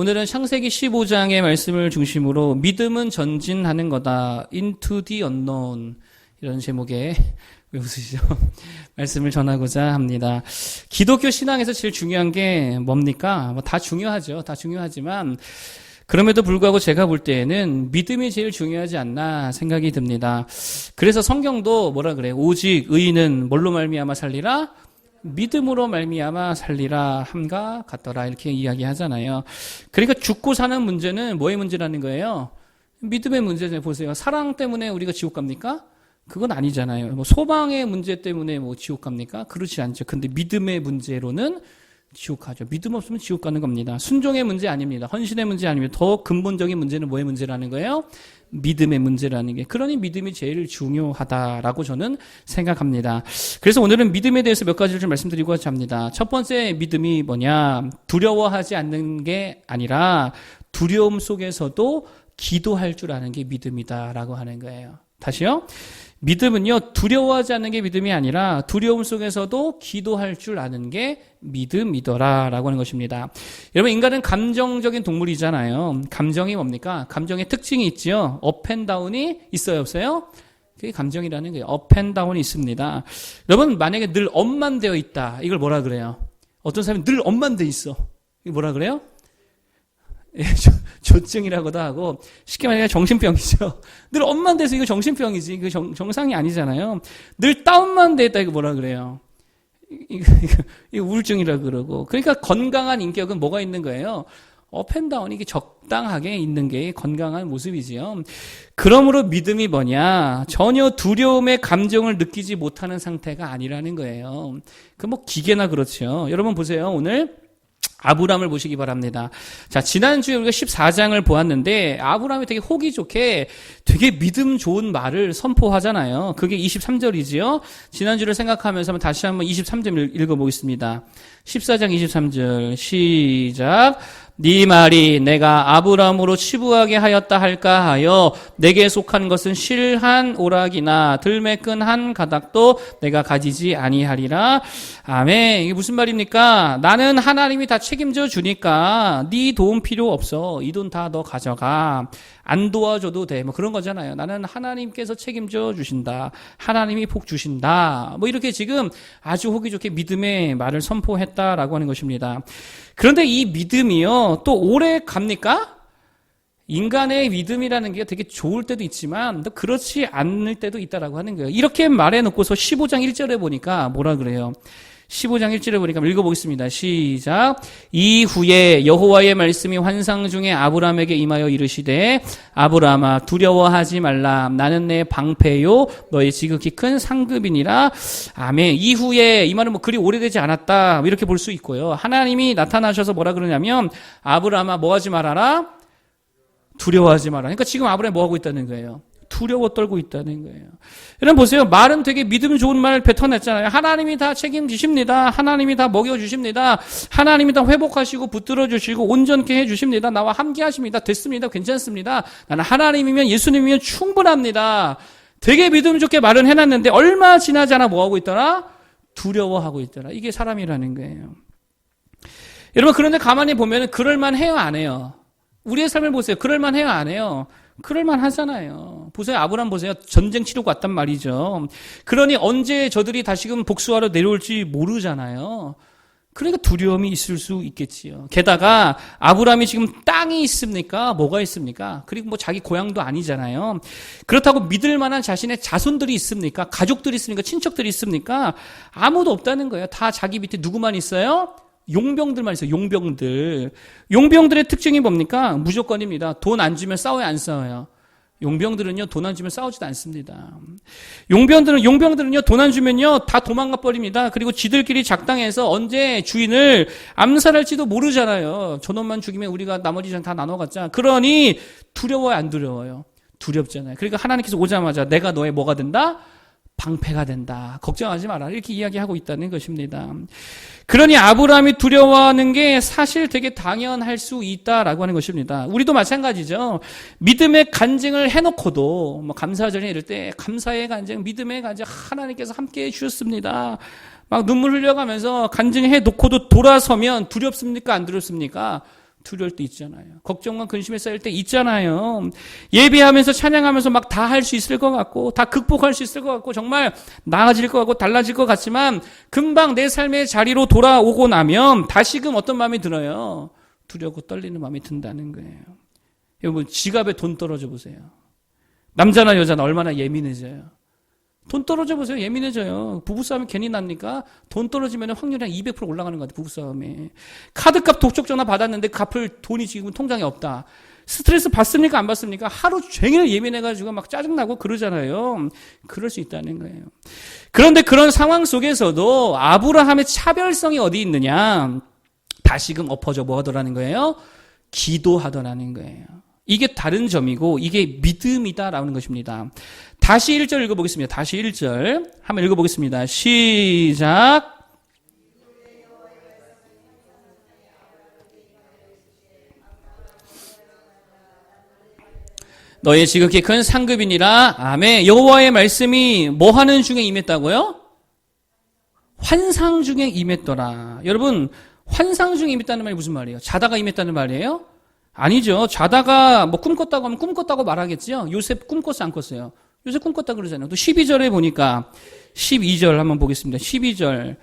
오늘은 창세기 15장의 말씀을 중심으로 믿음은 전진하는 거다. Into the unknown. 이런 제목의 왜 웃으시죠? 말씀을 전하고자 합니다. 기독교 신앙에서 제일 중요한 게 뭡니까? 뭐 다 중요하죠. 다 중요하지만 그럼에도 불구하고 제가 볼 때에는 믿음이 제일 중요하지 않나 생각이 듭니다. 그래서 성경도 뭐라 그래요? 오직 의인은 뭘로 말미암아 살리라? 믿음으로 말미암아 살리라 함과 같더라 이렇게 이야기하잖아요. 그러니까 죽고 사는 문제는 뭐의 문제라는 거예요? 믿음의 문제잖아요. 보세요. 사랑 때문에 우리가 지옥 갑니까? 그건 아니잖아요. 뭐 소망의 문제 때문에 뭐 지옥 갑니까? 그렇지 않죠. 근데 믿음의 문제로는 지옥 가죠. 믿음 없으면 지옥 가는 겁니다. 순종의 문제 아닙니다. 헌신의 문제 아닙니다. 더 근본적인 문제는 뭐의 문제라는 거예요? 믿음의 문제라는 게. 그러니 믿음이 제일 중요하다라고 저는 생각합니다. 그래서 오늘은 믿음에 대해서 몇 가지를 좀 말씀드리고자 합니다. 첫 번째 믿음이 뭐냐? 두려워하지 않는 게 아니라 두려움 속에서도 기도할 줄 아는 게 믿음이다라고 하는 거예요. 다시요. 믿음은요, 두려워하지 않는 게 믿음이 아니라 두려움 속에서도 기도할 줄 아는 게 믿음이더라라고 하는 것입니다. 여러분, 인간은 감정적인 동물이잖아요. 감정이 뭡니까? 감정의 특징이 있지요. 업앤다운이 있어요, 없어요? 그게 감정이라는 거예요. 업앤다운이 있습니다. 여러분, 만약에 늘 업만 되어 있다. 이걸 뭐라 그래요? 어떤 사람이 늘 업만 돼 있어. 이거 뭐라 그래요? 조증이라고도 하고 쉽게 말하면 정신병이죠. 늘 업만 돼서 이거 정신병이지. 이거 정상이 아니잖아요. 늘 다운만 돼 있다. 이거 뭐라 그래요? 이거 우울증이라고 그러고. 그러니까 건강한 인격은 뭐가 있는 거예요? 업앤다운이 이게 적당하게 있는 게 건강한 모습이지요. 그러므로 믿음이 뭐냐? 전혀 두려움의 감정을 느끼지 못하는 상태가 아니라는 거예요. 그 뭐 기계나 그렇죠. 여러분 보세요. 오늘 아브람을 보시기 바랍니다. 자, 지난주에 우리가 14장을 보았는데 아브람이 되게 호기 좋게 되게 믿음 좋은 말을 선포하잖아요. 그게 23절이지요. 지난주를 생각하면서 다시 한번 23절 읽어보겠습니다. 14장 23절 시작. 네 말이 내가 아브람으로 치부하게 하였다 할까 하여 내게 속한 것은 실한 오락이나 들매끈 한 가닥도 내가 가지지 아니하리라. 아멘. 이게 무슨 말입니까? 나는 하나님이 다 책임져 주니까 네 도움 필요 없어. 이 돈 다 너 가져가. 안 도와줘도 돼. 뭐 그런 거잖아요. 나는 하나님께서 책임져 주신다. 하나님이 복 주신다. 뭐 이렇게 지금 아주 호기 좋게 믿음의 말을 선포했다라고 하는 것입니다. 그런데 이 믿음이요, 또 오래 갑니까? 인간의 믿음이라는 게 되게 좋을 때도 있지만 또 그렇지 않을 때도 있다라고 하는 거예요. 이렇게 말해놓고서 15장 1절에 보니까 뭐라 그래요? 15장 1절에 보니까 읽어보겠습니다. 시작. 이후에 여호와의 말씀이 환상 중에 아브람에게 임하여 이르시되 아브람아 두려워하지 말라. 나는 내 방패요 너의 지극히 큰 상급이니라. 아멘. 이후에 이 말은 뭐 그리 오래되지 않았다 이렇게 볼 수 있고요. 하나님이 나타나셔서 뭐라 그러냐면 아브람아 뭐 하지 말아라? 두려워하지 마라. 그러니까 지금 아브람이 뭐 하고 있다는 거예요? 두려워 떨고 있다는 거예요. 여러분 보세요. 말은 되게 믿음 좋은 말 뱉어냈잖아요. 하나님이 다 책임지십니다. 하나님이 다 먹여주십니다. 하나님이 다 회복하시고 붙들어주시고 온전케 해주십니다. 나와 함께 하십니다. 됐습니다. 괜찮습니다. 나는 하나님이면 예수님이면 충분합니다. 되게 믿음 좋게 말은 해놨는데 얼마 지나지 않아 뭐 하고 있더라? 두려워하고 있더라. 이게 사람이라는 거예요. 여러분 그런데 가만히 보면 그럴만 해요 안 해요? 우리의 삶을 보세요. 그럴만 해요 안 해요? 그럴만 하잖아요. 보세요. 아브람 보세요. 전쟁 치르고 왔단 말이죠. 그러니 언제 저들이 다시금 복수하러 내려올지 모르잖아요. 그러니까 두려움이 있을 수 있겠지요. 게다가 아브람이 지금 땅이 있습니까? 뭐가 있습니까? 그리고 뭐 자기 고향도 아니잖아요. 그렇다고 믿을 만한 자신의 자손들이 있습니까? 가족들이 있습니까? 친척들이 있습니까? 아무도 없다는 거예요. 다 자기 밑에 누구만 있어요? 용병들만 있어요. 용병들. 용병들의 특징이 뭡니까? 무조건입니다. 돈 안 주면 싸워요, 안 싸워요? 용병들은요, 돈 안 주면 싸우지도 않습니다. 용병들은요, 돈 안 주면요, 다 도망가 버립니다. 그리고 지들끼리 작당해서 언제 주인을 암살할지도 모르잖아요. 저놈만 죽이면 우리가 나머지 다 나눠 갖자. 그러니 두려워요, 안 두려워요? 두렵잖아요. 그러니까 하나님께서 오자마자 내가 너의 뭐가 된다? 방패가 된다. 걱정하지 마라. 이렇게 이야기하고 있다는 것입니다. 그러니 아브라함이 두려워하는 게 사실 되게 당연할 수 있다라고 하는 것입니다. 우리도 마찬가지죠. 믿음의 간증을 해놓고도 뭐 감사절에 이럴 때 감사의 간증, 믿음의 간증 하나님께서 함께해 주셨습니다. 막 눈물 흘려가면서 간증해 놓고도 돌아서면 두렵습니까? 안 두렵습니까? 두려울 때 있잖아요. 걱정과 근심에 쌓일 때 있잖아요. 예배하면서 찬양하면서 막 다 할 수 있을 것 같고 다 극복할 수 있을 것 같고 정말 나아질 것 같고 달라질 것 같지만 금방 내 삶의 자리로 돌아오고 나면 다시금 어떤 마음이 들어요? 두렵고 떨리는 마음이 든다는 거예요. 여러분 지갑에 돈 떨어져 보세요. 남자나 여자나 얼마나 예민해져요. 돈 떨어져 보세요. 예민해져요. 부부싸움이 괜히 납니까? 돈 떨어지면 확률이 한 200% 올라가는 것 같아요. 부부싸움에. 카드값 독촉 전화 받았는데 갚을 돈이 지금 통장에 없다. 스트레스 받습니까? 안 받습니까? 하루 종일 예민해가지고 막 짜증나고 그러잖아요. 그럴 수 있다는 거예요. 그런데 그런 상황 속에서도 아브라함의 차별성이 어디 있느냐? 다시금 엎어져 뭐 하더라는 거예요? 기도하더라는 거예요. 이게 다른 점이고 이게 믿음이다라는 것입니다. 다시 1절 읽어보겠습니다. 다시 1절 한번 읽어보겠습니다. 시작. 너의 지극히 큰 상급이니라. 아멘. 여호와의 말씀이 뭐 하는 중에 임했다고요? 환상 중에 임했더라. 여러분 환상 중에 임했다는 말이 무슨 말이에요? 자다가 임했다는 말이에요? 아니죠. 자다가 뭐 꿈꿨다고 하면 꿈꿨다고 말하겠죠. 요셉 꿈꿨어 안 꿨어요? 요셉 꿈꿨다 그러잖아요. 또 12절에 보니까 12절 한번 보겠습니다. 12절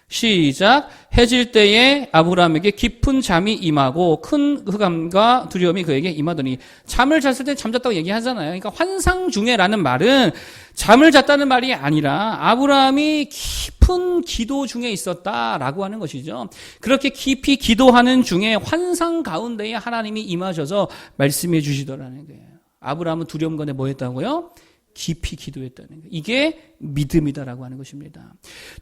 시작. 해질 때에 아브라함에게 깊은 잠이 임하고 큰 흑암과 두려움이 그에게 임하더니 잠을 잤을 때 잠잤다고 얘기하잖아요. 그러니까 환상 중에라는 말은 잠을 잤다는 말이 아니라 아브라함이 깊은 기도 중에 있었다라고 하는 것이죠. 그렇게 깊이 기도하는 중에 환상 가운데에 하나님이 임하셔서 말씀해 주시더라는 거예요. 아브라함은 두려움 가운데 뭐 했다고요? 깊이 기도했다는 거예요. 이게 믿음이다라고 하는 것입니다.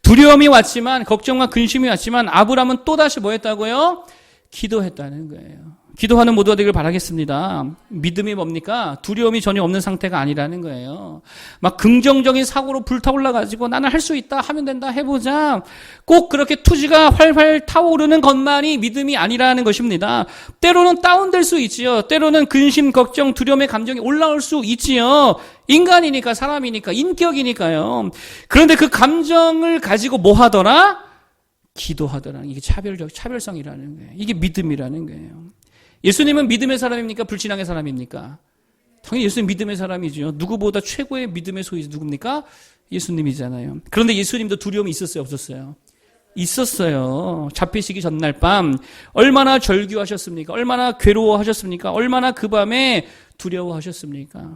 두려움이 왔지만 걱정과 근심이 왔지만 아브라함은 또다시 뭐 했다고요? 기도했다는 거예요. 기도하는 모두가 되길 바라겠습니다. 믿음이 뭡니까? 두려움이 전혀 없는 상태가 아니라는 거예요. 막 긍정적인 사고로 불타올라가지고 나는 할 수 있다, 하면 된다, 해보자. 꼭 그렇게 투지가 활활 타오르는 것만이 믿음이 아니라는 것입니다. 때로는 다운될 수 있지요. 때로는 근심, 걱정, 두려움의 감정이 올라올 수 있지요. 인간이니까, 사람이니까, 인격이니까요. 그런데 그 감정을 가지고 뭐 하더라? 기도하더라. 이게 차별성이라는 거예요. 이게 믿음이라는 거예요. 예수님은 믿음의 사람입니까? 불신앙의 사람입니까? 당연히 예수님 믿음의 사람이죠. 누구보다 최고의 믿음의 소유자 누굽니까? 예수님이잖아요. 그런데 예수님도 두려움이 있었어요? 없었어요? 있었어요. 잡히시기 전날 밤 얼마나 절규하셨습니까? 얼마나 괴로워하셨습니까? 얼마나 그 밤에 두려워하셨습니까?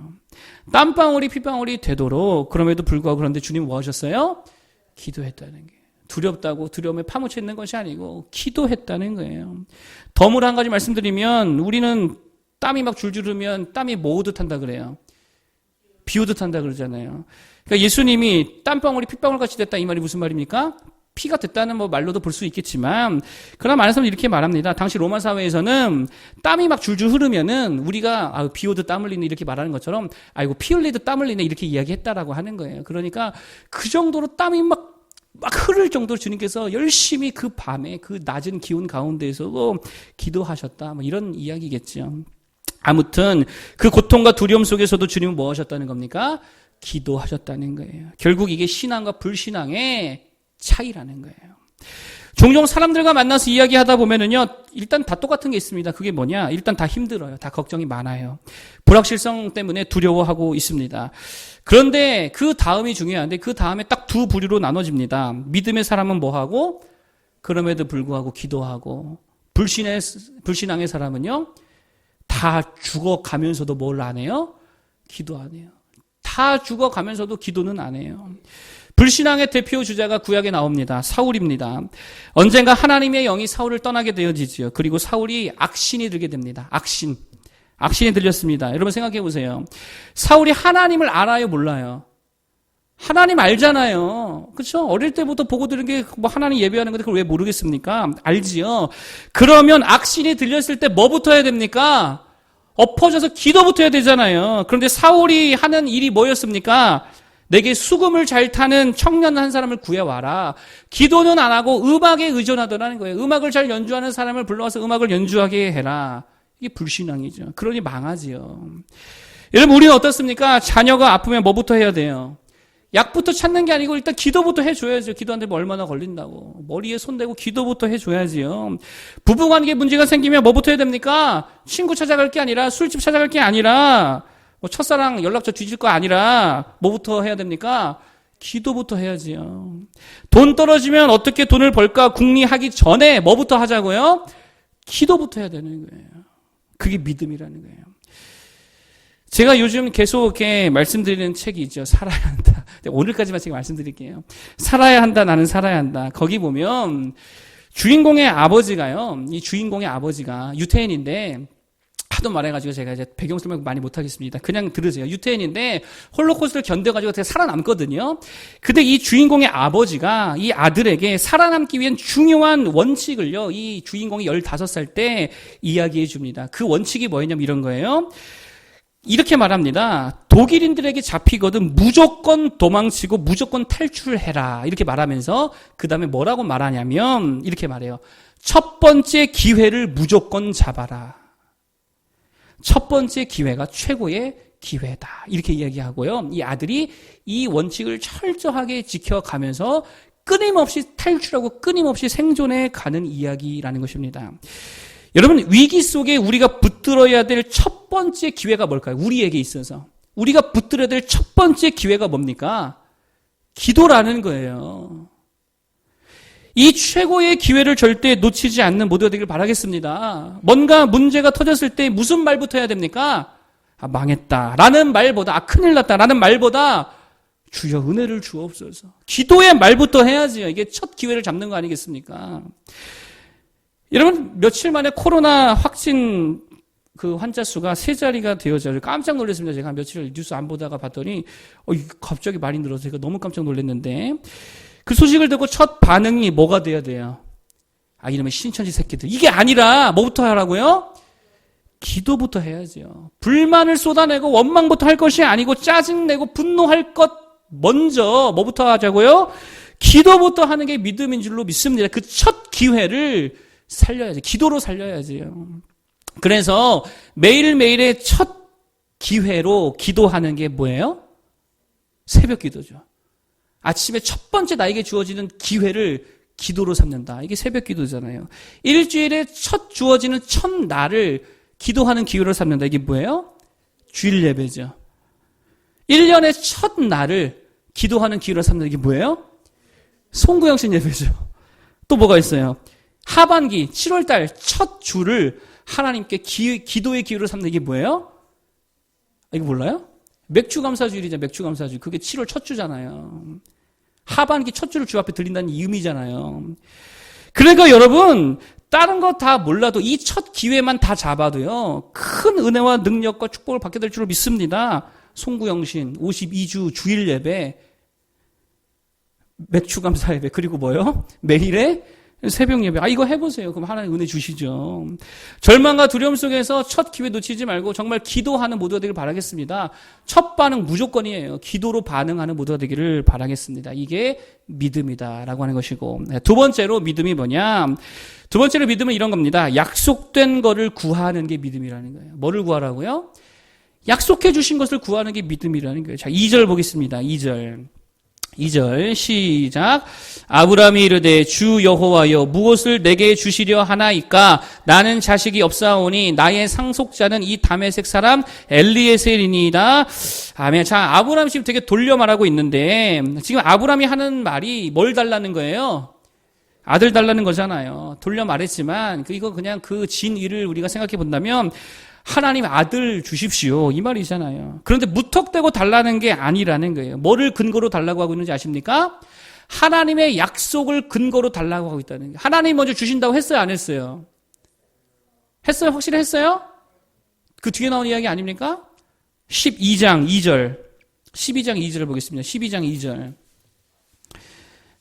땀방울이 피방울이 되도록 그럼에도 불구하고 그런데 주님 뭐 하셨어요? 기도했다는 게. 두렵다고 두려움에 파묻혀 있는 것이 아니고 기도했다는 거예요. 덤으로 한 가지 말씀드리면 우리는 땀이 막 줄줄 흐르면 땀이 뭐 오듯 한다 그래요? 비 오듯 한다 그러잖아요. 그러니까 예수님이 땀방울이 핏방울같이 됐다 이 말이 무슨 말입니까? 피가 됐다는 뭐 말로도 볼 수 있겠지만 그러나 많은 사람들이 이렇게 말합니다. 당시 로마 사회에서는 땀이 막 줄줄 흐르면은 우리가 비 오듯 땀 흘리네 이렇게 말하는 것처럼 아이고 피 흘리듯 땀 흘리네 이렇게 이야기했다라고 하는 거예요. 그러니까 그 정도로 땀이 막 흐를 정도로 주님께서 열심히 그 밤에 그 낮은 기온 가운데에서도 기도하셨다. 뭐 이런 이야기겠죠. 아무튼 그 고통과 두려움 속에서도 주님은 뭐 하셨다는 겁니까? 기도하셨다는 거예요. 결국 이게 신앙과 불신앙의 차이라는 거예요. 종종 사람들과 만나서 이야기하다 보면은요, 일단 다 똑같은 게 있습니다. 그게 뭐냐? 일단 다 힘들어요. 다 걱정이 많아요. 불확실성 때문에 두려워하고 있습니다. 그런데 그 다음이 중요한데 그 다음에 딱 두 부류로 나눠집니다. 믿음의 사람은 뭐 하고? 그럼에도 불구하고 기도하고 불신앙의 사람은요, 다 죽어가면서도 뭘 안 해요? 기도 안 해요. 다 죽어가면서도 기도는 안 해요. 불신앙의 대표 주자가 구약에 나옵니다. 사울입니다. 언젠가 하나님의 영이 사울을 떠나게 되어지지요. 그리고 사울이 악신이 들게 됩니다. 악신이 들렸습니다. 여러분 생각해 보세요. 사울이 하나님을 알아요, 몰라요? 하나님 알잖아요. 그렇죠? 어릴 때부터 보고 들은 게 뭐 하나님 예배하는 건데 그걸 왜 모르겠습니까? 알지요. 그러면 악신이 들렸을 때 뭐부터 해야 됩니까? 엎어져서 기도부터 해야 되잖아요. 그런데 사울이 하는 일이 뭐였습니까? 내게 수금을 잘 타는 청년 한 사람을 구해와라. 기도는 안 하고 음악에 의존하더라는 거예요. 음악을 잘 연주하는 사람을 불러와서 음악을 연주하게 해라. 이게 불신앙이죠. 그러니 망하지요. 여러분 우리는 어떻습니까? 자녀가 아프면 뭐부터 해야 돼요? 약부터 찾는 게 아니고 일단 기도부터 해줘야죠. 기도하는데 뭐 얼마나 걸린다고. 머리에 손 대고 기도부터 해줘야지요. 부부관계에 문제가 생기면 뭐부터 해야 됩니까? 친구 찾아갈 게 아니라, 술집 찾아갈 게 아니라, 뭐 첫사랑 연락처 뒤질 거 아니라 뭐부터 해야 됩니까? 기도부터 해야지요. 돈 떨어지면 어떻게 돈을 벌까 궁리하기 전에 뭐부터 하자고요? 기도부터 해야 되는 거예요. 그게 믿음이라는 거예요. 제가 요즘 계속 이렇게 말씀드리는 책이 있죠. 살아야 한다. 오늘까지만 제가 말씀드릴게요. 살아야 한다, 나는 살아야 한다. 거기 보면 주인공의 아버지가요. 이 주인공의 아버지가 유태인인데 하도 말해가지고 제가 이제 배경 설명 많이 못하겠습니다. 그냥 들으세요. 유태인인데 홀로코스트를 견뎌가지고 되게 살아남거든요. 근데 이 주인공의 아버지가 이 아들에게 살아남기 위한 중요한 원칙을요. 이 주인공이 15살 때 이야기해 줍니다. 그 원칙이 뭐였냐면 이런 거예요. 이렇게 말합니다. 독일인들에게 잡히거든 무조건 도망치고 무조건 탈출해라. 이렇게 말하면서 그 다음에 뭐라고 말하냐면 이렇게 말해요. 첫 번째 기회를 무조건 잡아라. 첫 번째 기회가 최고의 기회다. 이렇게 이야기하고요. 이 아들이 이 원칙을 철저하게 지켜가면서 끊임없이 탈출하고 끊임없이 생존해 가는 이야기라는 것입니다. 여러분, 위기 속에 우리가 붙들어야 될 첫 번째 기회가 뭘까요? 우리에게 있어서. 우리가 붙들어야 될 첫 번째 기회가 뭡니까? 기도라는 거예요. 이 최고의 기회를 절대 놓치지 않는 모두가 되길 바라겠습니다. 뭔가 문제가 터졌을 때 무슨 말부터 해야 됩니까? 아, 망했다. 라는 말보다, 아, 큰일 났다. 라는 말보다, 주여 은혜를 주옵소서. 기도의 말부터 해야지요. 이게 첫 기회를 잡는 거 아니겠습니까? 여러분, 며칠 만에 코로나 확진 그 환자 수가 3자리가 되어져요. 깜짝 놀랐습니다. 제가 며칠 뉴스 안 보다가 봤더니, 갑자기 많이 늘어서 제가 너무 깜짝 놀랐는데, 그 소식을 듣고 첫 반응이 뭐가 돼야 돼요? 아, 이놈의 신천지 새끼들. 이게 아니라 뭐부터 하라고요? 기도부터 해야죠. 불만을 쏟아내고 원망부터 할 것이 아니고 짜증내고 분노할 것 먼저 뭐부터 하자고요? 기도부터 하는 게 믿음인 줄로 믿습니다. 그 첫 기회를 살려야지. 기도로 살려야지요. 그래서 매일매일의 첫 기회로 기도하는 게 뭐예요? 새벽 기도죠. 아침에 첫 번째 나에게 주어지는 기회를 기도로 삼는다. 이게 새벽 기도잖아요. 일주일에 첫 주어지는 첫날을 기도하는 기회로 삼는다. 이게 뭐예요? 주일 예배죠. 1년의 첫날을 기도하는 기회로 삼는다. 이게 뭐예요? 송구영신 예배죠. 또 뭐가 있어요? 하반기 7월달 첫 주를 하나님께 기도의 기회로 삼는 게 뭐예요? 이거 몰라요? 맥주감사주일이죠. 맥주감사주일. 그게 7월 첫 주잖아요. 하반기 첫 주를 주 앞에 드린다는 의미잖아요. 그러니까 여러분, 다른 거 다 몰라도 이 첫 기회만 다 잡아도요, 큰 은혜와 능력과 축복을 받게 될 줄로 믿습니다. 송구영신, 52주 주일 예배, 맥주감사 예배, 그리고 뭐요? 매일의 새벽 예배. 아, 이거 해보세요. 그럼 하나님 은혜 주시죠. 절망과 두려움 속에서 첫 기회 놓치지 말고 정말 기도하는 모두가 되기를 바라겠습니다. 첫 반응 무조건이에요. 기도로 반응하는 모두가 되기를 바라겠습니다. 이게 믿음이다라고 하는 것이고. 두 번째로 믿음이 뭐냐? 두 번째로 믿음은 이런 겁니다. 약속된 거를 구하는 게 믿음이라는 거예요. 뭐를 구하라고요? 약속해 주신 것을 구하는 게 믿음이라는 거예요. 자, 2절 보겠습니다. 2절 시작. 아브라함이 이르되 주 여호와여 무엇을 내게 주시려 하나이까? 나는 자식이 없사오니 나의 상속자는 이 다메섹 사람 엘리에셀이니이다. 아멘. 자, 아브라함이 지금 되게 돌려 말하고 있는데 지금 아브라함이 하는 말이 뭘 달라는 거예요? 아들 달라는 거잖아요. 돌려 말했지만 이거 그냥 그 진의를 우리가 생각해 본다면 하나님 아들 주십시오. 이 말이잖아요. 그런데 무턱대고 달라는 게 아니라는 거예요. 뭐를 근거로 달라고 하고 있는지 아십니까? 하나님의 약속을 근거로 달라고 하고 있다는 거예요. 하나님 먼저 주신다고 했어요? 안 했어요? 했어요? 확실히 했어요? 그 뒤에 나온 이야기 아닙니까? 12장 2절. 12장 2절을 보겠습니다. 12장 2절.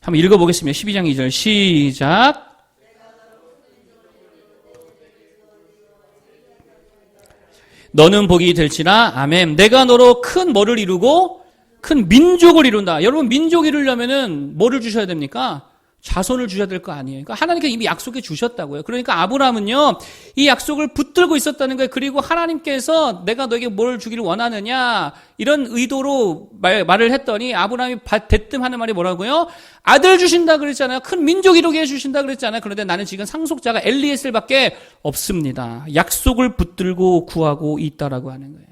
한번 읽어보겠습니다. 12장 2절. 시작. 너는 복이 될지라. 아멘. 내가 너로 큰 뭐를 이루고 큰 민족을 이룬다. 여러분, 민족 이루려면은 뭐를 주셔야 됩니까? 자손을 주셔야 될 거 아니에요. 그러니까 하나님께서 이미 약속해 주셨다고요. 그러니까 아브라함은요, 이 약속을 붙들고 있었다는 거예요. 그리고 하나님께서 내가 너에게 뭘 주기를 원하느냐, 이런 의도로 말을 했더니 아브라함이 대뜸 하는 말이 뭐라고요? 아들 주신다 그랬잖아요. 큰 민족 이루게 해주신다 그랬잖아요. 그런데 나는 지금 상속자가 엘리에셀밖에 없습니다. 약속을 붙들고 구하고 있다라고 하는 거예요.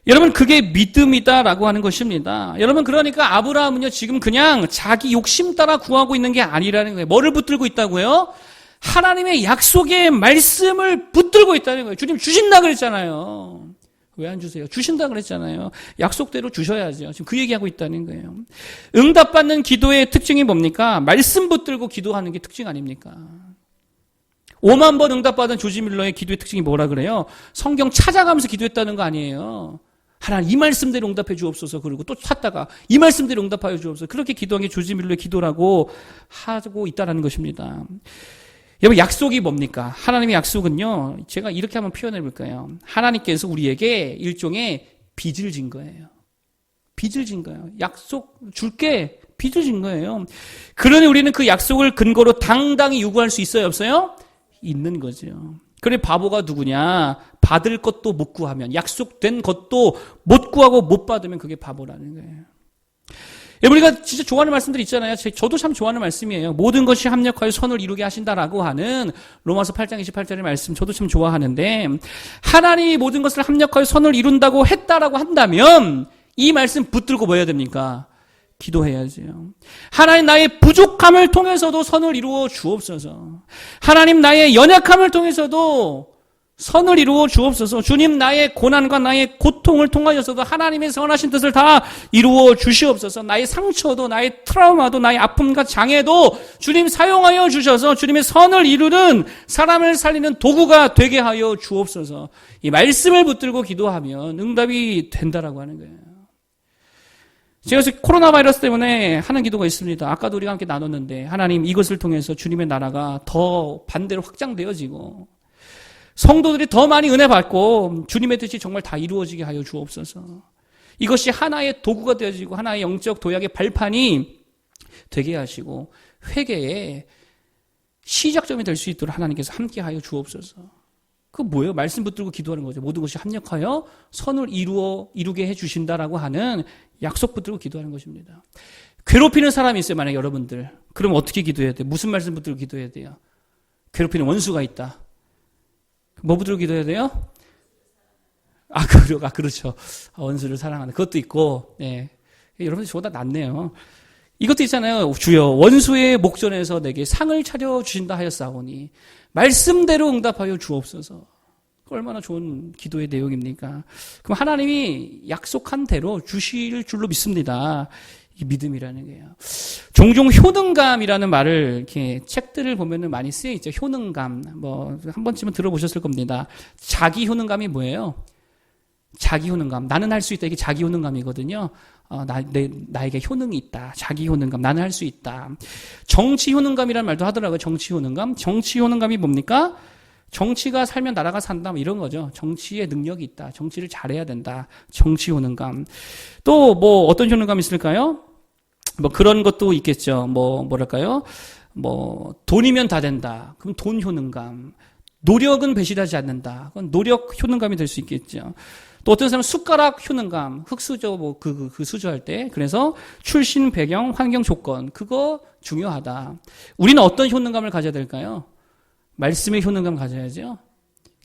여러분, 그게 믿음이다라고 하는 것입니다. 여러분, 그러니까 아브라함은요, 지금 그냥 자기 욕심 따라 구하고 있는 게 아니라는 거예요. 뭐를 붙들고 있다고요? 하나님의 약속의 말씀을 붙들고 있다는 거예요. 주님 주신다 그랬잖아요. 왜 안 주세요? 주신다 그랬잖아요. 약속대로 주셔야죠. 지금 그 얘기하고 있다는 거예요. 응답받는 기도의 특징이 뭡니까? 말씀 붙들고 기도하는 게 특징 아닙니까? 5만 번 응답받은 조지 밀러의 기도의 특징이 뭐라 그래요? 성경 찾아가면서 기도했다는 거 아니에요. 하나님 이 말씀대로 응답해 주옵소서. 그리고 또 찾다가 이 말씀대로 응답하여 주옵소서. 그렇게 기도한 게 조지 밀러의 기도라고 하고 있다는 것입니다. 여러분, 약속이 뭡니까? 하나님의 약속은요, 제가 이렇게 한번 표현해 볼까요? 하나님께서 우리에게 일종의 빚을 진 거예요. 빚을 진 거예요. 약속 줄게, 빚을 진 거예요. 그러니 우리는 그 약속을 근거로 당당히 요구할 수 있어요, 없어요? 있는 거죠. 그래, 바보가 누구냐? 받을 것도 못 구하면, 약속된 것도 못 구하고 못 받으면 그게 바보라는 거예요. 우리가 진짜 좋아하는 말씀들 있잖아요. 저도 참 좋아하는 말씀이에요. 모든 것이 합력하여 선을 이루게 하신다라고 하는 로마서 8장 28절의 말씀, 저도 참 좋아하는데, 하나님이 모든 것을 합력하여 선을 이룬다고 했다라고 한다면 이 말씀 붙들고 뭐 해야 됩니까? 기도해야죠. 하나님, 나의 부족함을 통해서도 선을 이루어 주옵소서. 하나님, 나의 연약함을 통해서도 선을 이루어 주옵소서. 주님, 나의 고난과 나의 고통을 통하여서도 하나님의 선하신 뜻을 다 이루어 주시옵소서. 나의 상처도, 나의 트라우마도, 나의 아픔과 장애도 주님 사용하여 주셔서 주님의 선을 이루는, 사람을 살리는 도구가 되게 하여 주옵소서. 이 말씀을 붙들고 기도하면 응답이 된다라고 하는 거예요. 제가 코로나 바이러스 때문에 하는 기도가 있습니다. 아까도 우리가 함께 나눴는데, 하나님, 이것을 통해서 주님의 나라가 더 반대로 확장되어지고 성도들이 더 많이 은혜 받고 주님의 뜻이 정말 다 이루어지게 하여 주옵소서. 이것이 하나의 도구가 되어지고 하나의 영적 도약의 발판이 되게 하시고 회개의 시작점이 될 수 있도록 하나님께서 함께 하여 주옵소서. 그 뭐예요? 말씀 붙들고 기도하는 거죠. 모든 것이 합력하여 선을 이루게 해 주신다라고 하는 약속 붙들고 기도하는 것입니다. 괴롭히는 사람이 있어요, 만약 여러분들. 그럼 어떻게 기도해야 돼요? 무슨 말씀 붙들고 기도해야 돼요? 괴롭히는 원수가 있다. 뭐 붙들고 기도해야 돼요? 그렇죠. 원수를 사랑하는 그것도 있고, 네. 여러분들 저보다 낫네요. 이것도 있잖아요. 주여, 원수의 목전에서 내게 상을 차려 주신다 하였사오니 말씀대로 응답하여 주옵소서. 얼마나 좋은 기도의 내용입니까? 그럼 하나님이 약속한 대로 주실 줄로 믿습니다. 이 믿음이라는 거예요. 종종 효능감이라는 말을 이렇게 책들을 보면은 많이 쓰여 있죠. 효능감. 한 번쯤은 들어보셨을 겁니다. 자기 효능감이 뭐예요? 자기 효능감. 나는 할 수 있다. 이게 자기 효능감이거든요. 나에게 효능이 있다. 자기 효능감. 나는 할 수 있다. 정치 효능감이라는 말도 하더라고요. 정치 효능감. 정치 효능감이 뭡니까? 정치가 살면 나라가 산다. 이런 거죠. 정치에 능력이 있다. 정치를 잘해야 된다. 정치 효능감. 또 어떤 효능감이 있을까요? 그런 것도 있겠죠. 뭐랄까요? 돈이면 다 된다. 그럼 돈 효능감. 노력은 배신하지 않는다. 그건 노력 효능감이 될 수 있겠죠. 또 어떤 사람은 숟가락 효능감, 흙수저 그 수저할 때. 그래서 출신, 배경, 환경, 조건. 그거 중요하다. 우리는 어떤 효능감을 가져야 될까요? 말씀의 효능감 가져야죠.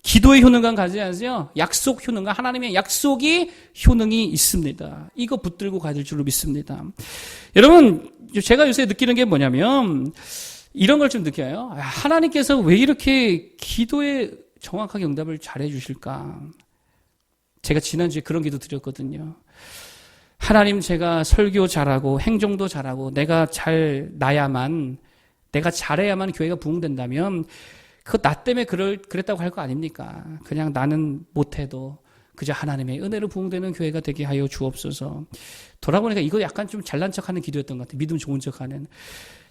기도의 효능감 가져야죠. 약속 효능감, 하나님의 약속이 효능이 있습니다. 이거 붙들고 가질 줄로 믿습니다. 여러분, 제가 요새 느끼는 게 뭐냐면 이런 걸 좀 느껴요. 하나님께서 왜 이렇게 기도에 정확하게 응답을 잘해 주실까? 제가 지난주에 그런 기도 드렸거든요. 하나님, 제가 설교 잘하고 행정도 잘하고 내가 잘해야만 교회가 부흥된다면 그거 나 때문에 그랬다고 할 거 아닙니까? 그냥 나는 못해도 그저 하나님의 은혜로 부흥되는 교회가 되게 하여 주옵소서. 돌아보니까 이거 약간 좀 잘난 척하는 기도였던 것 같아요. 믿음 좋은 척하는.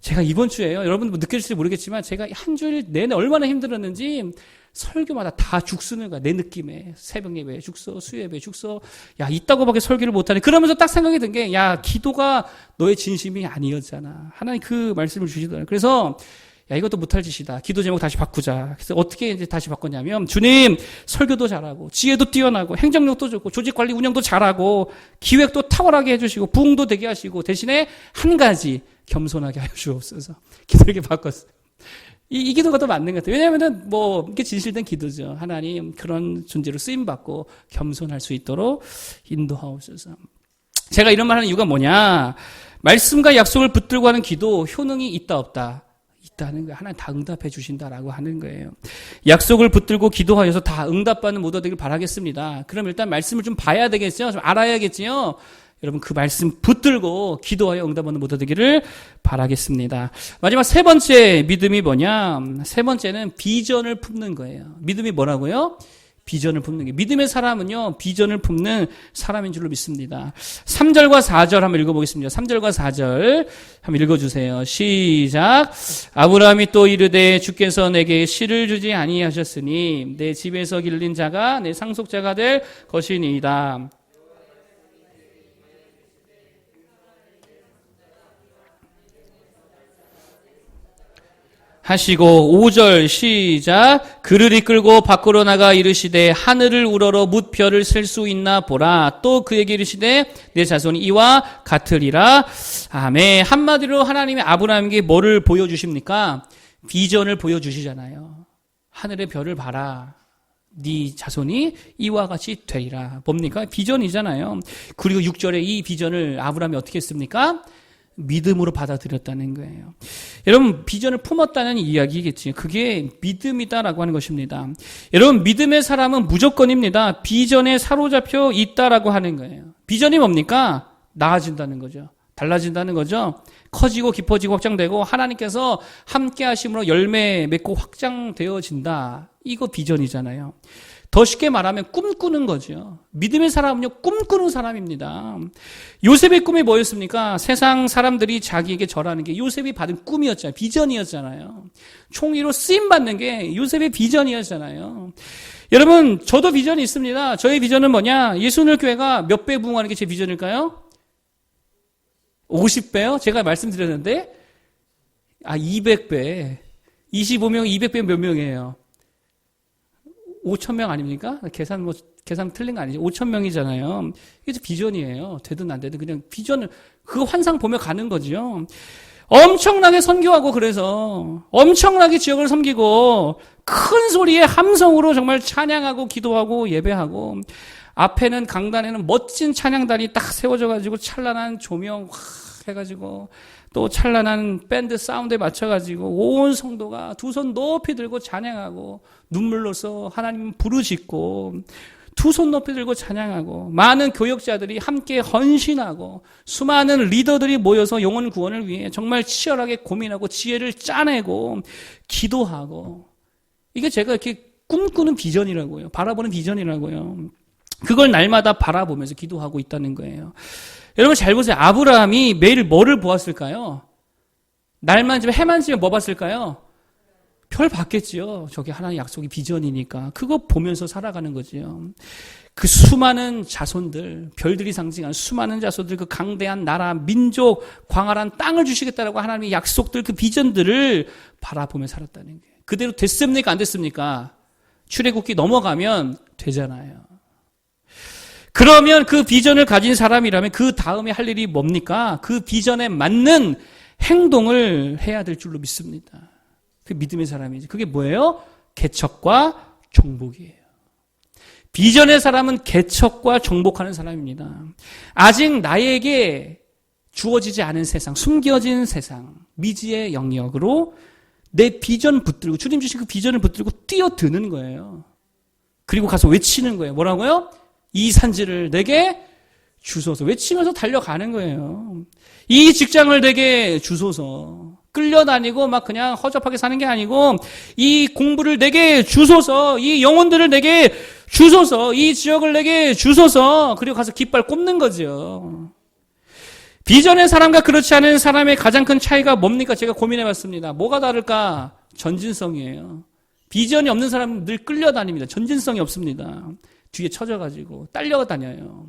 제가 이번 주에요. 여러분 뭐 느껴질지 모르겠지만 제가 한 주일 내내 얼마나 힘들었는지 설교마다 다 죽쓰는 거야. 내 느낌에. 새벽 예배 죽서, 수요예배 죽서. 야, 이따고밖에 설교를 못하네. 그러면서 딱 생각이 든 게, 야, 기도가 너의 진심이 아니었잖아. 하나님 그 말씀을 주시더라고요. 그래서 야, 이것도 못할 짓이다. 기도 제목 다시 바꾸자. 그래서 어떻게 이제 다시 바꿨냐면, 주님, 설교도 잘하고, 지혜도 뛰어나고, 행정력도 좋고, 조직관리 운영도 잘하고, 기획도 탁월하게 해주시고, 부흥도 되게 하시고, 대신에 한 가지, 겸손하게 하여 주옵소서. 기도 이렇게 바꿨어요. 이 기도가 더 맞는 것 같아요. 왜냐면은, 뭐, 이게 진실된 기도죠. 하나님, 그런 존재로 쓰임받고, 겸손할 수 있도록 인도하옵소서. 제가 이런 말 하는 이유가 뭐냐? 말씀과 약속을 붙들고 하는 기도, 효능이 있다, 없다? 있다는 거예요. 하나님 다 응답해 주신다라고 하는 거예요. 약속을 붙들고 기도하여서 다 응답받는 모두가 되길 바라겠습니다. 그럼 일단 말씀을 좀 봐야 되겠죠? 좀 알아야겠지요? 여러분 그 말씀 붙들고 기도하여 응답받는 모두가 되기를 바라겠습니다. 마지막 세 번째 믿음이 뭐냐? 세 번째는 비전을 품는 거예요. 믿음이 뭐라고요? 비전을 품는 게. 믿음의 사람은요, 비전을 품는 사람인 줄로 믿습니다. 3절과 4절 한번 읽어보겠습니다. 3절과 4절 한번 읽어주세요. 시작. 아브라함이 또 이르되 주께서 내게 씨를 주지 아니하셨으니 내 집에서 길린 자가 내 상속자가 될 것이니이다. 하시고 5절 시작. 그를 이끌고 밖으로 나가 이르시되 하늘을 우러러 뭇별을 셀 수 있나 보라. 또 그에게 이르시되 내 자손이 이와 같으리라. 아멘. 한마디로 하나님이 아브라함에게 뭐를 보여주십니까? 비전을 보여주시잖아요. 하늘의 별을 봐라. 네 자손이 이와 같이 되리라. 뭡니까? 비전이잖아요. 그리고 6절에 이 비전을 아브라함이 어떻게 했습니까? 믿음으로 받아들였다는 거예요. 여러분 비전을 품었다는 이야기겠지. 그게 믿음이다라고 하는 것입니다. 여러분 믿음의 사람은 무조건입니다. 비전에 사로잡혀 있다라고 하는 거예요. 비전이 뭡니까? 나아진다는 거죠. 달라진다는 거죠. 커지고 깊어지고 확장되고 하나님께서 함께 하심으로 열매 맺고 확장되어진다. 이거 비전이잖아요. 더 쉽게 말하면 꿈꾸는 거죠. 믿음의 사람은요, 꿈꾸는 사람입니다. 요셉의 꿈이 뭐였습니까? 세상 사람들이 자기에게 절하는 게 요셉이 받은 꿈이었잖아요. 비전이었잖아요. 총리로 쓰임받는 게 요셉의 비전이었잖아요. 여러분, 저도 비전이 있습니다. 저의 비전은 뭐냐? 예수늘 교회가 몇 배 부흥하는 게 제 비전일까요? 50배요? 제가 말씀드렸는데, 200배. 25명, 200배 몇 명이에요? 5,000명 아닙니까? 계산 틀린 거 아니죠? 5,000명이잖아요. 이게 비전이에요. 되든 안 되든 그냥 비전을, 그거 환상 보며 가는 거죠. 엄청나게 선교하고 그래서 엄청나게 지역을 섬기고 큰 소리에 함성으로 정말 찬양하고 기도하고 예배하고 앞에는 강단에는 멋진 찬양단이 딱 세워져가지고 찬란한 조명 확 해가지고 또 찬란한 밴드 사운드에 맞춰가지고 온 성도가 두 손 높이 들고 찬양하고 눈물로써 하나님 부르짖고 두 손 높이 들고 찬양하고 많은 교역자들이 함께 헌신하고 수많은 리더들이 모여서 영혼 구원을 위해 정말 치열하게 고민하고 지혜를 짜내고 기도하고 이게 제가 이렇게 꿈꾸는 비전이라고요. 바라보는 비전이라고요. 그걸 날마다 바라보면서 기도하고 있다는 거예요. 여러분 잘 보세요. 아브라함이 매일 뭐를 보았을까요? 날만 지면 해만 지면 뭐 봤을까요? 별 봤겠지요. 저게 하나의 약속이 비전이니까. 그거 보면서 살아가는 거지요. 그 수많은 자손들, 별들이 상징한 수많은 자손들, 그 강대한 나라, 민족, 광활한 땅을 주시겠다라고 하나님의 약속들, 그 비전들을 바라보며 살았다는 거예요. 그대로 됐습니까? 안 됐습니까? 출애굽기 넘어가면 되잖아요. 그러면 그 비전을 가진 사람이라면 그 다음에 할 일이 뭡니까? 그 비전에 맞는 행동을 해야 될 줄로 믿습니다. 그 믿음의 사람이지. 그게 뭐예요? 개척과 정복이에요. 비전의 사람은 개척과 정복하는 사람입니다. 아직 나에게 주어지지 않은 세상, 숨겨진 세상, 미지의 영역으로 내 비전 붙들고, 주님 주신 그 비전을 붙들고 뛰어드는 거예요. 그리고 가서 외치는 거예요. 뭐라고요? 이 산지를 내게 주소서. 외치면서 달려가는 거예요. 이 직장을 내게 주소서. 끌려다니고 막 그냥 허접하게 사는 게 아니고 이 공부를 내게 주소서. 이 영혼들을 내게 주소서, 이 지역을 내게 주소서. 그리고 가서 깃발 꼽는 거죠. 비전의 사람과 그렇지 않은 사람의 가장 큰 차이가 뭡니까? 제가 고민해 봤습니다. 뭐가 다를까? 전진성이에요. 비전이 없는 사람은 늘 끌려다닙니다. 전진성이 없습니다. 뒤에 처져가지고 딸려다녀요.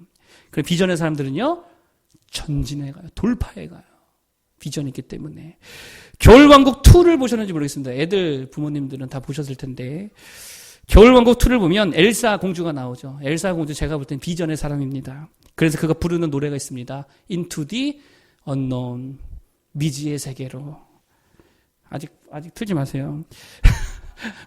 그리고 비전의 사람들은요, 전진해 가요. 돌파해 가요. 비전이 있기 때문에. 겨울왕국 2를 보셨는지 모르겠습니다. 애들 부모님들은 다 보셨을 텐데 겨울왕국 2를 보면 엘사 공주가 나오죠. 엘사 공주 제가 볼 땐 비전의 사람입니다. 그래서 그가 부르는 노래가 있습니다. Into the unknown. 미지의 세계로. 아직 틀지 마세요.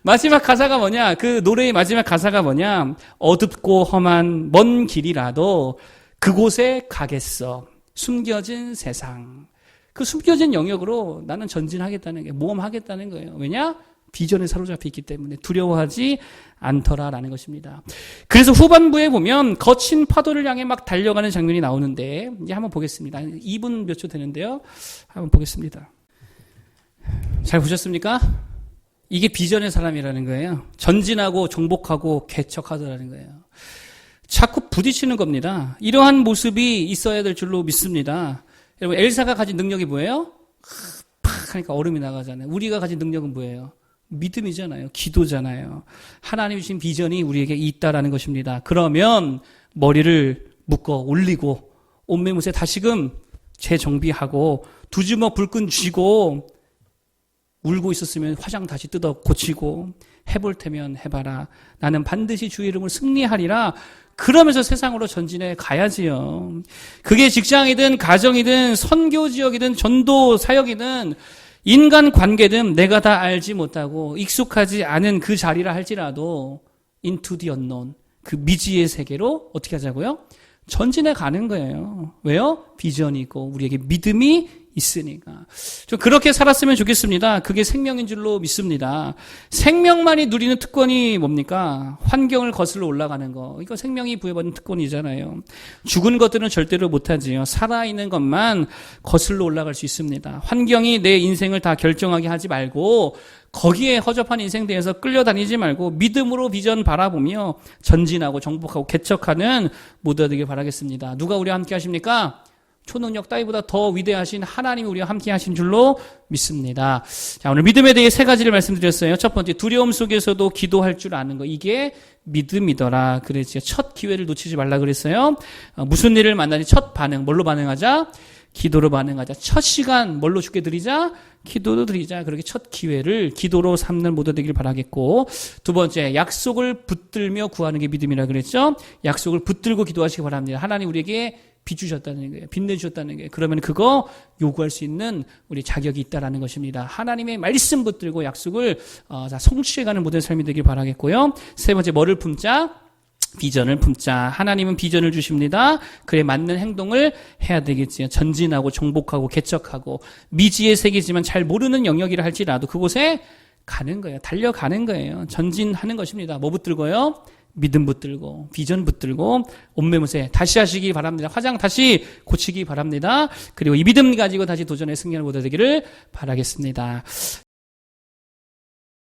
마지막 가사가 뭐냐? 그 노래의 마지막 가사가 뭐냐? 어둡고 험한 먼 길이라도 그곳에 가겠어. 숨겨진 세상. 그 숨겨진 영역으로 나는 전진하겠다는 게, 모험하겠다는 거예요. 왜냐? 비전에 사로잡혀 있기 때문에 두려워하지 않더라라는 것입니다. 그래서 후반부에 보면 거친 파도를 향해 막 달려가는 장면이 나오는데, 이제 한번 보겠습니다. 2분 몇 초 되는데요. 한번 보겠습니다. 잘 보셨습니까? 이게 비전의 사람이라는 거예요. 전진하고 정복하고 개척하더라는 거예요. 자꾸 부딪히는 겁니다. 이러한 모습이 있어야 될 줄로 믿습니다. 여러분, 엘사가 가진 능력이 뭐예요? 팍 하니까 얼음이 나가잖아요. 우리가 가진 능력은 뭐예요? 믿음이잖아요. 기도잖아요. 하나님 주신 비전이 우리에게 있다라는 것입니다. 그러면 머리를 묶어 올리고 옷매무새 다시금 재정비하고 두 주먹 불끈 쥐고 울고 있었으면 화장 다시 뜯어 고치고 해볼 테면 해봐라. 나는 반드시 주의 이름을 승리하리라. 그러면서 세상으로 전진해 가야지요. 그게 직장이든 가정이든 선교 지역이든 전도 사역이든 인간 관계든 내가 다 알지 못하고 익숙하지 않은 그 자리라 할지라도 into the unknown, 그 미지의 세계로 어떻게 하자고요? 전진해 가는 거예요. 왜요? 비전이 있고 우리에게 믿음이 있으니까. 좀 그렇게 살았으면 좋겠습니다. 그게 생명인 줄로 믿습니다. 생명만이 누리는 특권이 뭡니까? 환경을 거슬러 올라가는 거. 이거 생명이 부여받은 특권이잖아요. 죽은 것들은 절대로 못하지요. 살아있는 것만 거슬러 올라갈 수 있습니다. 환경이 내 인생을 다 결정하게 하지 말고 거기에 허접한 인생 대해서 끌려다니지 말고 믿음으로 비전 바라보며 전진하고 정복하고 개척하는 모두가 되길 바라겠습니다. 누가 우리와 함께 하십니까? 초능력 따위보다 더 위대하신 하나님이 우리와 함께 하신 줄로 믿습니다. 자, 오늘 믿음에 대해 세 가지를 말씀드렸어요. 첫 번째, 두려움 속에서도 기도할 줄 아는 거. 이게 믿음이더라. 그랬죠. 첫 기회를 놓치지 말라 그랬어요. 무슨 일을 만나니 첫 반응, 뭘로 반응하자? 기도로 반응하자. 첫 시간 뭘로 주께 드리자? 기도로 드리자. 그렇게 첫 기회를 기도로 삼는 모두 되길 바라겠고, 두 번째, 약속을 붙들며 구하는 게 믿음이라 그랬죠. 약속을 붙들고 기도하시기 바랍니다. 하나님 우리에게 빚 주셨다는 거예요. 빚내주셨다는 거예요. 그러면 그거 요구할 수 있는 우리 자격이 있다라는 것입니다. 하나님의 말씀 붙들고 약속을 성취해가는 모든 삶이 되길 바라겠고요. 세 번째, 뭐를 품자? 비전을 품자. 하나님은 비전을 주십니다. 그에 맞는 행동을 해야 되겠지요. 전진하고 정복하고 개척하고 미지의 세계지만 잘 모르는 영역이라 할지라도 그곳에 가는 거예요. 달려가는 거예요. 전진하는 것입니다. 뭐 붙들고요? 믿음 붙들고 비전 붙들고 옷매무새 다시 하시기 바랍니다. 화장 다시 고치기 바랍니다. 그리고 이 믿음 가지고 다시 도전에 승리하는 모두 되기를 바라겠습니다.